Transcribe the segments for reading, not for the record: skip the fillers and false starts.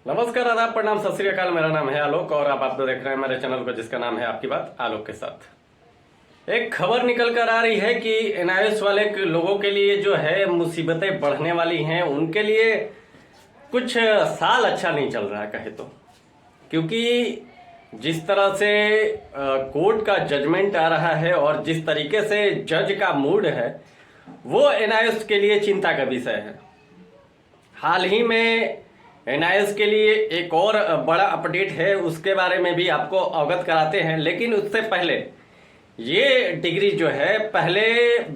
नमस्कार, आदाब, प्रणाम, सत श्री अकाल। मेरा नाम है आलोक और आप तो देख रहे हैं मेरे चैनल को जिसका नाम है आपकी बात आलोक के साथ। एक खबर निकल कर आ रही है कि एनआईएस वाले लोगों के लिए जो है मुसीबतें बढ़ने वाली हैं। उनके लिए कुछ साल अच्छा नहीं चल रहा है कहे तो, क्योंकि जिस तरह से कोर्ट का जजमेंट आ रहा है और जिस तरीके से जज का मूड है वो एनआईएस के लिए चिंता का विषय है। हाल ही में एनआईएस के लिए एक और बड़ा अपडेट है, उसके बारे में भी आपको अवगत कराते हैं। लेकिन उससे पहले ये डिग्री जो है पहले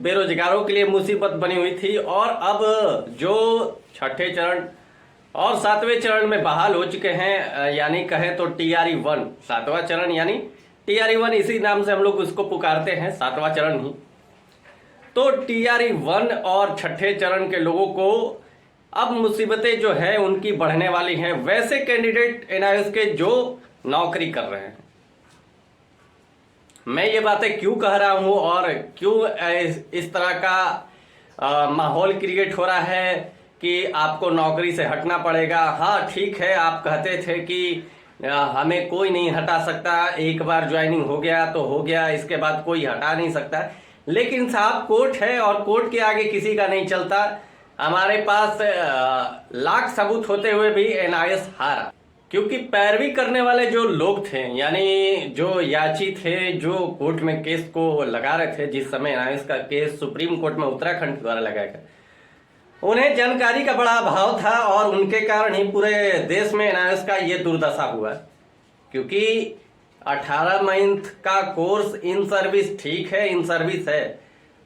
बेरोजगारों के लिए मुसीबत बनी हुई थी और अब जो छठे चरण और सातवें चरण में बहाल हो चुके हैं, यानी कहें तो टीआरई 1 सातवां चरण, यानी टीआरई 1 इसी नाम से हम लोग उसको पुकारते हैं, सातवां चरण ही। तो टीआरई 1 और छठे चरण के लोगों को अब मुसीबतें जो है उनकी बढ़ने वाली हैं, वैसे कैंडिडेट एनआईएस के जो नौकरी कर रहे हैं। मैं ये बातें क्यों कह रहा हूं और क्यों इस तरह का माहौल क्रिएट हो रहा है कि आपको नौकरी से हटना पड़ेगा। हाँ ठीक है, आप कहते थे कि हमें कोई नहीं हटा सकता, एक बार ज्वाइनिंग हो गया तो हो गया, इसके बाद कोई हटा नहीं सकता। लेकिन साहब कोर्ट है और कोर्ट के आगे किसी का नहीं चलता। हमारे पास लाख सबूत होते हुए भी एनआईएस हारा, क्योंकि पैरवी करने वाले जो लोग थे, यानी जो याची थे, जो कोर्ट में केस को लगा रहे थे, जिस समय एनआईएस का केस सुप्रीम कोर्ट में उत्तराखंड द्वारा लगाया गया, उन्हें जानकारी का बड़ा अभाव था और उनके कारण ही पूरे देश में एनआईएस का ये दुर्दशा हुआ। क्योंकि 18 मंथ का कोर्स इन सर्विस ठीक है, इन सर्विस है,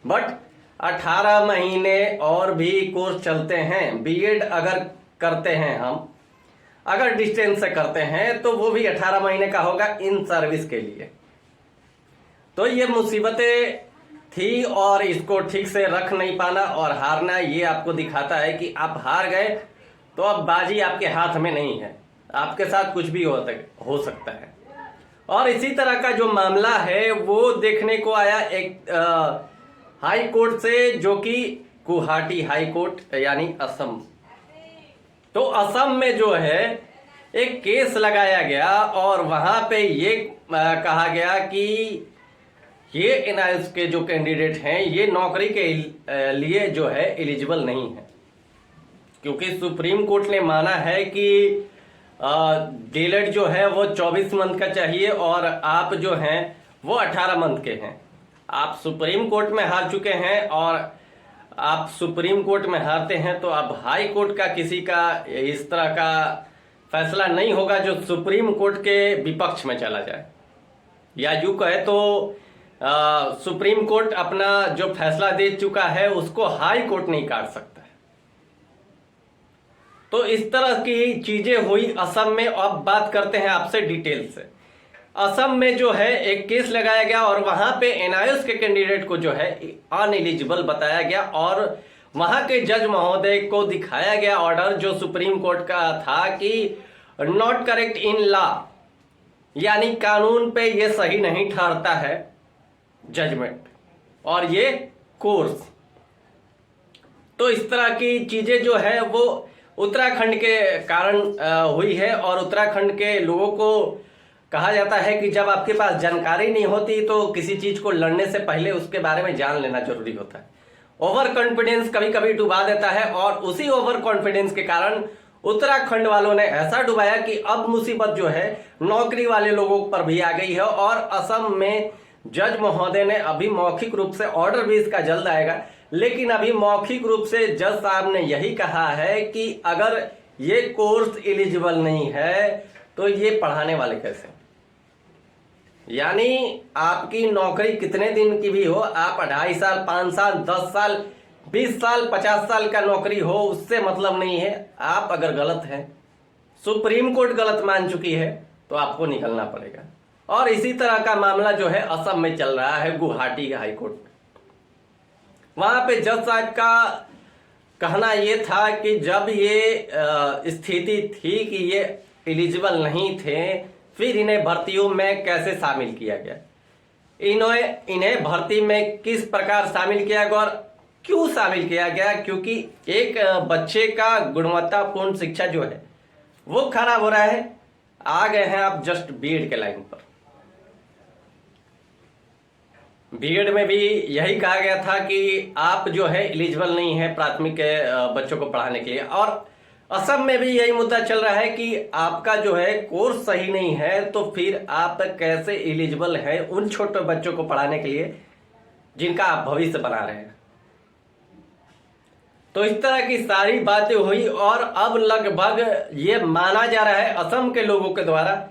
बट 18 महीने और भी कोर्स चलते हैं। बीएड अगर करते हैं हम, अगर डिस्टेंस से करते हैं तो वो भी 18 महीने का होगा इन सर्विस के लिए। तो ये मुसीबतें थी और इसको ठीक से रख नहीं पाना और हारना, ये आपको दिखाता है कि आप हार गए तो अब बाजी आपके हाथ में नहीं है, आपके साथ कुछ भी हो सकता है। और इसी तरह का जो मामला है वो देखने को आया एक हाई कोर्ट से, जो कि गुवाहाटी हाई कोर्ट यानी असम। तो असम में जो है एक केस लगाया गया और वहां पे ये कहा गया कि ये एनआईएस के जो कैंडिडेट हैं ये नौकरी के लिए जो है एलिजिबल नहीं है, क्योंकि सुप्रीम कोर्ट ने माना है कि डीलेट जो है वो 24 मंथ का चाहिए और आप जो हैं वो 18 मंथ के हैं। आप सुप्रीम कोर्ट में हार चुके हैं और आप सुप्रीम कोर्ट में हारते हैं तो अब हाई कोर्ट का किसी का इस तरह का फैसला नहीं होगा जो सुप्रीम कोर्ट के विपक्ष में चला जाए, या यूं कहे तो सुप्रीम कोर्ट अपना जो फैसला दे चुका है उसको हाई कोर्ट नहीं काट सकता है। तो इस तरह की चीजें हुई असम में। अब बात करते हैं आपसे डिटेल से। असम में जो है एक केस लगाया गया और वहां पे एनआईएस के कैंडिडेट को जो है अनएलिजिबल बताया गया और वहां के जज महोदय को दिखाया गया ऑर्डर जो सुप्रीम कोर्ट का था कि नॉट करेक्ट इन लॉ, यानी कानून पे ये सही नहीं ठहरता है जजमेंट और ये कोर्स। तो इस तरह की चीजें जो है वो उत्तराखंड के कारण हुई है और उत्तराखंड के लोगों को कहा जाता है कि जब आपके पास जानकारी नहीं होती तो किसी चीज को लड़ने से पहले उसके बारे में जान लेना जरूरी होता है। ओवर कॉन्फिडेंस कभी कभी डुबा देता है और उसी ओवर कॉन्फिडेंस के कारण उत्तराखंड वालों ने ऐसा डुबाया कि अब मुसीबत जो है नौकरी वाले लोगों पर भी आ गई है। और असम में जज महोदय ने अभी मौखिक रूप से, ऑर्डर भी इसका जल्द आएगा, लेकिन अभी मौखिक रूप से जज साहब ने यही कहा है कि अगर ये कोर्स एलिजिबल नहीं है तो ये पढ़ाने वाले कैसे। यानी आपकी नौकरी कितने दिन की भी हो, आप 2.5 साल, 5 साल, 10 साल, 20 साल, 50 साल का नौकरी हो, उससे मतलब नहीं है। आप अगर गलत हैं, सुप्रीम कोर्ट गलत मान चुकी है तो आपको निकलना पड़ेगा। और इसी तरह का मामला जो है असम में चल रहा है गुवाहाटी हाई कोर्ट में। वहां पे जज साहब का कहना यह था कि जब ये स्थिति थी कि ये एलिजिबल नहीं थे, फिर इन्हें भर्तियों में कैसे शामिल किया गया, इन्हें भर्ती में किस प्रकार शामिल किया गया और क्यों शामिल किया गया। क्योंकि एक बच्चे का गुणवत्तापूर्ण शिक्षा जो है वो खराब हो रहा है। आ गए हैं आप जस्ट बीएड के लाइन पर। बीएड में भी यही कहा गया था कि आप जो है एलिजिबल नहीं है प्राथमिक के बच्चों को पढ़ाने के लिए, और असम में भी यही मुद्दा चल रहा है कि आपका जो है कोर्स सही नहीं है तो फिर आप कैसे एलिजिबल है उन छोटे बच्चों को पढ़ाने के लिए जिनका आप भविष्य बना रहे हैं। तो इस तरह की सारी बातें हुई और अब लगभग ये माना जा रहा है असम के लोगों के द्वारा,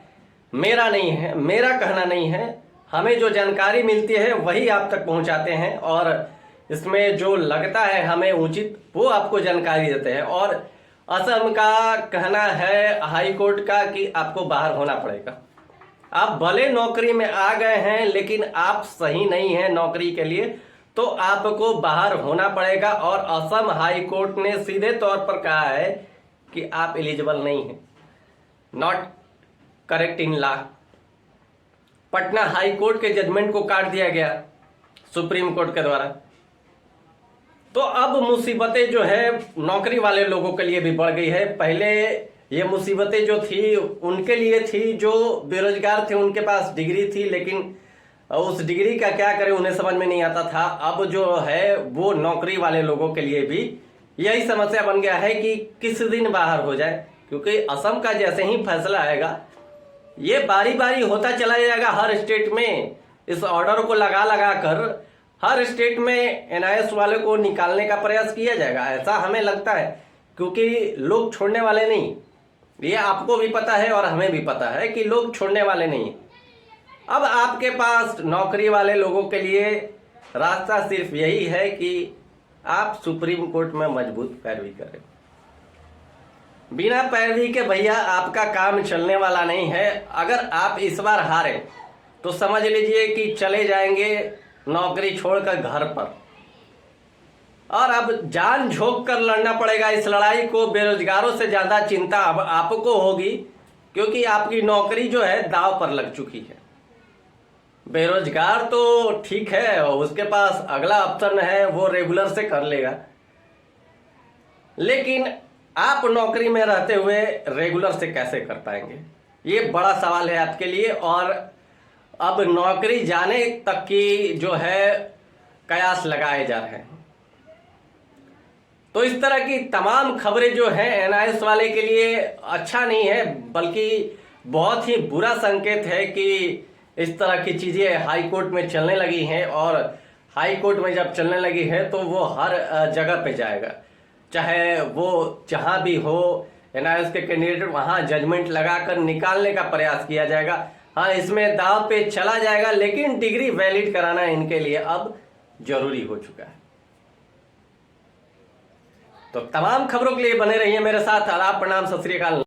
मेरा नहीं है, मेरा कहना नहीं है, हमें जो जानकारी मिलती है वही आप तक पहुंचाते हैं और इसमें जो लगता है हमें उचित वो आपको जानकारी देते हैं। और असम का कहना है हाई कोर्ट का कि आपको बाहर होना पड़ेगा। आप भले नौकरी में आ गए हैं लेकिन आप सही नहीं हैं नौकरी के लिए, तो आपको बाहर होना पड़ेगा। और असम हाई कोर्ट ने सीधे तौर पर कहा है कि आप एलिजिबल नहीं हैं, not correct in law. Patna high court के जजमेंट को काट दिया गया सुप्रीम कोर्ट के द्वारा। तो अब मुसीबतें जो है नौकरी वाले लोगों के लिए भी बढ़ गई है। पहले ये मुसीबतें जो थी उनके लिए थी जो बेरोजगार थे, उनके पास डिग्री थी लेकिन उस डिग्री का क्या करें उन्हें समझ में नहीं आता था। अब जो है वो नौकरी वाले लोगों के लिए भी यही समस्या बन गया है कि किस दिन बाहर हो जाए, क्योंकि असम का जैसे ही फैसला आएगा ये बारी बारी होता चला जाएगा हर स्टेट में। इस ऑर्डर को लगा लगा कर हर स्टेट में एनआईएस वाले को निकालने का प्रयास किया जाएगा, ऐसा हमें लगता है, क्योंकि लोग छोड़ने वाले नहीं। ये आपको भी पता है और हमें भी पता है कि लोग छोड़ने वाले नहीं। अब आपके पास नौकरी वाले लोगों के लिए रास्ता सिर्फ यही है कि आप सुप्रीम कोर्ट में मजबूत पैरवी करें। बिना पैरवी के भैया आपका काम चलने वाला नहीं है। अगर आप इस बार हारे तो समझ लीजिए कि चले जाएंगे नौकरी छोड़कर घर पर, और अब जान झोंक कर लड़ना पड़ेगा इस लड़ाई को। बेरोजगारों से ज्यादा चिंता अब आपको होगी, क्योंकि आपकी नौकरी जो है दांव पर लग चुकी है। बेरोजगार तो ठीक है, उसके पास अगला ऑप्शन है वो रेगुलर से कर लेगा, लेकिन आप नौकरी में रहते हुए रेगुलर से कैसे कर पाएंगे, ये बड़ा सवाल है आपके लिए। और अब नौकरी जाने तक की जो है कयास लगाए जा रहे हैं। तो इस तरह की तमाम खबरें जो हैं एनआईएस वाले के लिए अच्छा नहीं है, बल्कि बहुत ही बुरा संकेत है कि इस तरह की चीजें हाई कोर्ट में चलने लगी हैं। और हाई कोर्ट में जब चलने लगी है तो वो हर जगह पे जाएगा, चाहे वो जहां भी हो एनआईएस के कैंडिडेट वहां जजमेंट लगाकर निकालने का प्रयास किया जाएगा। हाँ, इसमें दांव पे चला जाएगा, लेकिन डिग्री वैलिड कराना इनके लिए अब जरूरी हो चुका है। तो तमाम खबरों के लिए बने रहिए मेरे साथ। आदाब, प्रणाम, सत श्री अकाल।